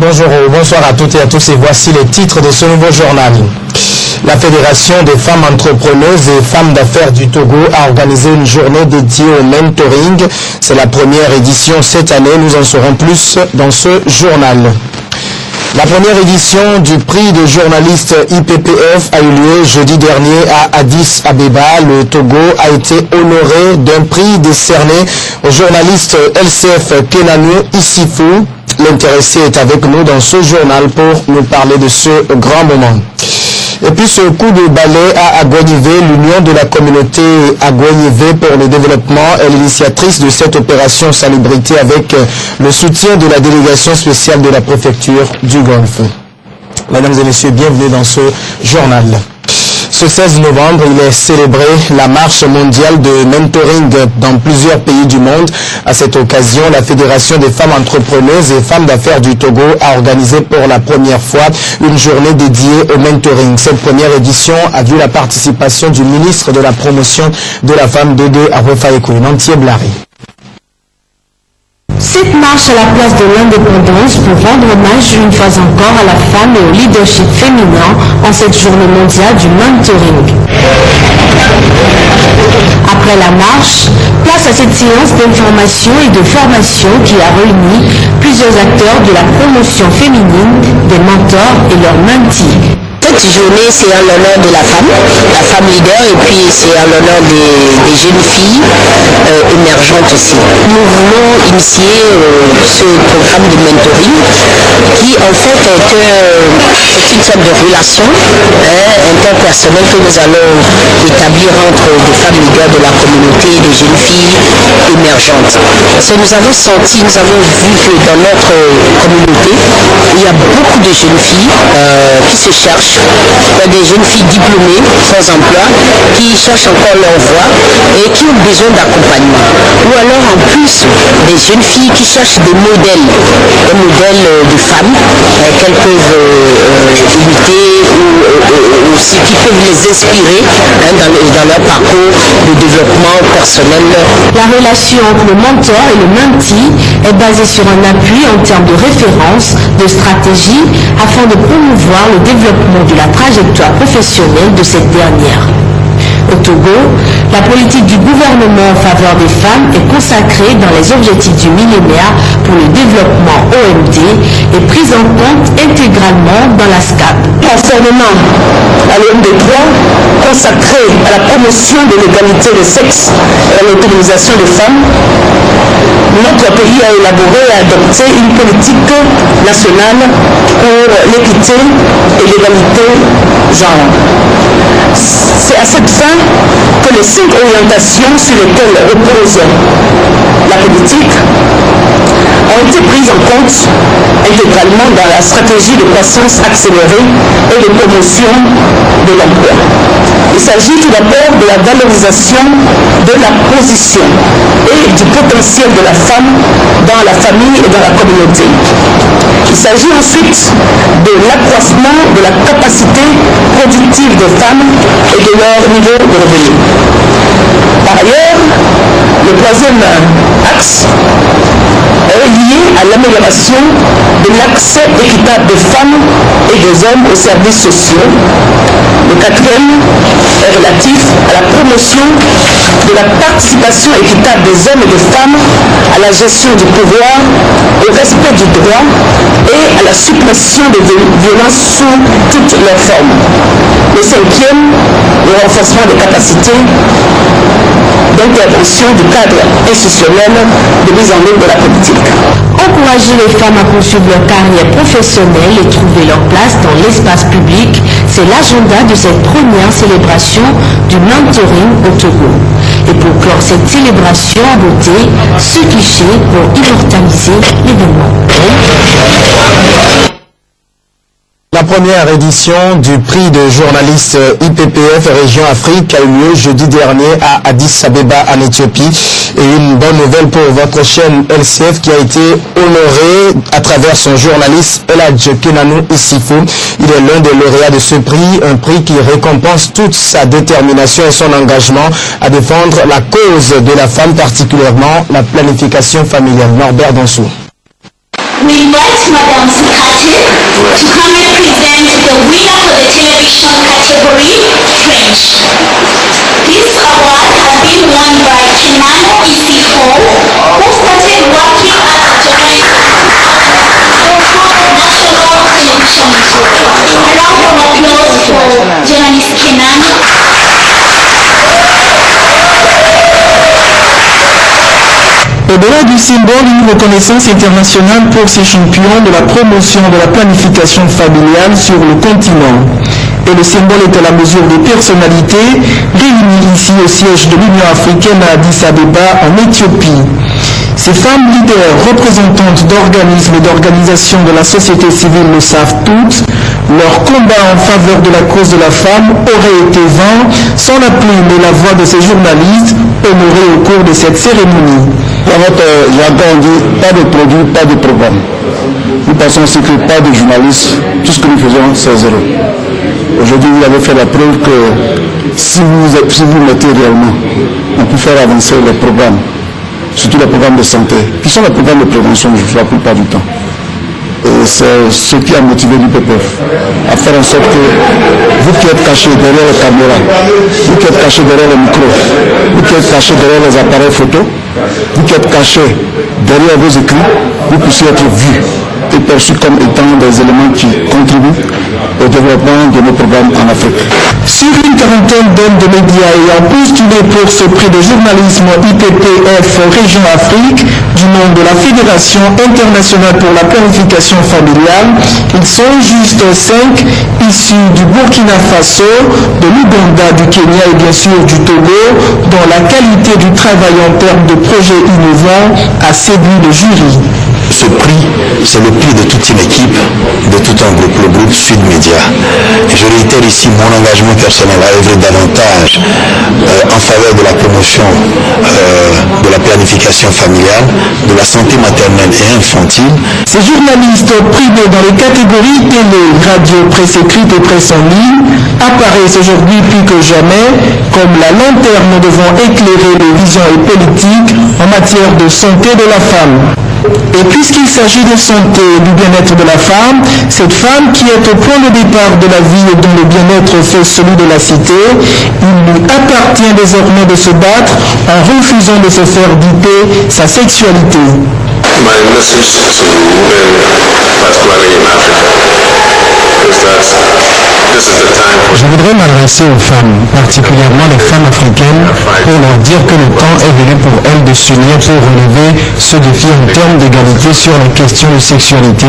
Bonsoir à toutes et à tous et voici les titres de ce nouveau journal. La Fédération des femmes entrepreneuses et femmes d'affaires du Togo a organisé une journée dédiée au mentoring. C'est la première édition cette année, nous en saurons plus dans ce journal. La première édition du prix de journaliste IPPF a eu lieu jeudi dernier à Addis Abeba. Le Togo a été honoré d'un prix décerné au journaliste LCF Kenanou Issifou. L'intéressé est avec nous dans ce journal pour nous parler de ce grand moment. Et puis ce coup de balai à Agouanivé, l'Union de la communauté Agouanivé pour le développement est l'initiatrice de cette opération salubrité avec le soutien de la délégation spéciale de la préfecture du Golfe. Mesdames et messieurs, bienvenue dans ce journal. Ce 16 novembre, il est célébré la marche mondiale de mentoring dans plusieurs pays du monde. À cette occasion, la Fédération des femmes entrepreneuses et femmes d'affaires du Togo a organisé pour la première fois une journée dédiée au mentoring. Cette première édition a vu la participation du ministre de la promotion de la femme Dédé Arwefaïkou, Nantier Blari. Cette marche à la place de l'indépendance pour rendre hommage une fois encore à la femme et au leadership féminin en cette journée mondiale du mentoring. Après la marche, place à cette séance d'information et de formation qui a réuni plusieurs acteurs de la promotion féminine, des mentors et leurs mentis. Cette journée, c'est en l'honneur de la femme leader, et puis c'est en l'honneur des jeunes filles émergentes aussi. Nous voulons initier ce programme de mentoring qui en fait est une sorte de relation interpersonnelle que nous allons établir entre des femmes leaders de la communauté et des jeunes filles émergentes. Nous avons senti, nous avons vu que dans notre communauté, il y a beaucoup de jeunes filles qui se cherchent. Il y a des jeunes filles diplômées, sans emploi, qui cherchent encore leur voie et qui ont besoin d'accompagnement. Ou alors en plus, des jeunes filles qui cherchent des modèles de femmes qu'elles peuvent imiter ou aussi qui peuvent les inspirer dans leur parcours de développement personnel. La relation entre le mentor et le mentee est basée sur un appui en termes de référence, de stratégie, afin de promouvoir le développement de la trajectoire professionnelle de cette dernière. Au Togo, la politique du gouvernement en faveur des femmes est consacrée dans les objectifs du millénaire pour le développement OMD et prise en compte intégralement dans la SCAP. Conformément à l'OMD 3, consacré à la promotion de l'égalité des sexes et à l'autonomisation des femmes, notre pays a élaboré et adopté une politique nationale pour l'équité et l'égalité genre. C'est à cette fin que les 5 orientations sur lesquelles repose la politique ont été prises en compte intégralement dans la stratégie de croissance accélérée et de promotion de l'emploi. Il s'agit tout d'abord de la valorisation de la position et du potentiel de la femme dans la famille et dans la communauté. Il s'agit ensuite de l'accroissement de la capacité productive des femmes et de leur niveau de revenu. Par ailleurs, le troisième axe est lié à l'amélioration de l'accès équitable des femmes et des hommes aux services sociaux. Le quatrième est relatif à la promotion de la participation équitable des hommes et des femmes à la gestion du pouvoir, au respect du droit et à la suppression des violences sous toutes leurs formes. Le cinquième, le renforcement des capacités d'intervention du cadre institutionnel de mise en œuvre de la politique. Encourager les femmes à poursuivre leur carrière professionnelle et trouver leur place dans l'espace public, c'est l'agenda de cette première célébration du mentoring au Togo. Et pour clore cette célébration en beauté, ce cliché pour immortaliser l'événement. La première édition du prix de journaliste IPPF Région Afrique a eu lieu jeudi dernier à Addis Abeba en Éthiopie. Et une bonne nouvelle pour votre chaîne LCF qui a été honorée à travers son journaliste Eladj Kenanou Issifou. Il est l'un des lauréats de ce prix, un prix qui récompense toute sa détermination et son engagement à défendre la cause de la femme, particulièrement la planification familiale. Norbert Donsou. we invite Madame Sikati to come and present the winner for the television category, French. This award has been won by Kinano Isiko, who started working at Journalist National Television Network. A round of applause for journalist Kinano. Au-delà du symbole, une reconnaissance internationale pour ces champions de la promotion de la planification familiale sur le continent. Et le symbole est à la mesure des personnalités réunies ici au siège de l'Union africaine à Addis Abeba en Éthiopie. Ces femmes leaders, représentantes d'organismes et d'organisations de la société civile le savent toutes, leur combat en faveur de la cause de la femme aurait été vain sans la plume et la voix de ces journalistes honorés au cours de cette cérémonie. J'entends dire pas de produit, pas de programme. Nous pensons aussi que pas de journalistes, tout ce que nous faisons, c'est zéro. Aujourd'hui, vous avez fait la preuve que si vous mettez réellement, on peut faire avancer les programmes, surtout les programmes de santé, qui sont les programmes de prévention, la plupart du temps. Et c'est ce qui a motivé l'UPPF à faire en sorte que vous qui êtes cachés derrière les caméras, vous qui êtes cachés derrière les micros, vous qui êtes cachés derrière les appareils photo, vous qui êtes cachés derrière vos écrits, vous puissiez être vus et perçus comme étant des éléments qui contribuent au développement de nos programmes en Afrique. Sur une quarantaine d'hommes de médias ayant postulé pour ce prix de journalisme IPPF Région Afrique du nom de la Fédération internationale pour la planification familiale, ils sont juste 5 issus du Burkina Faso, de l'Ouganda, du Kenya et bien sûr du Togo, dont la qualité du travail en termes de projets innovants a séduit le jury. Ce prix, c'est le prix de toute une équipe, de tout un groupe, le groupe Sud Média. Je réitère ici mon engagement personnel à œuvrer davantage en faveur de la promotion de la planification familiale, de la santé maternelle et infantile. Ces journalistes primés dans les catégories télé, radio, presse écrite et presse en ligne apparaissent aujourd'hui plus que jamais comme la lanterne devant éclairer les visions et politiques en matière de santé de la femme. Et puisqu'il s'agit de santé et du bien-être de la femme, cette femme qui est au point de départ de la vie et dont le bien-être fait celui de la cité, il lui appartient désormais de se battre en refusant de se faire dicter sa sexualité. My message to women, particularly in Africa, is that this is the time for... Je voudrais m'adresser aux femmes, particulièrement les femmes africaines, pour leur dire que le temps est venu pour elles de s'unir pour relever ce défi en termes d'égalité sur la question de sexualité.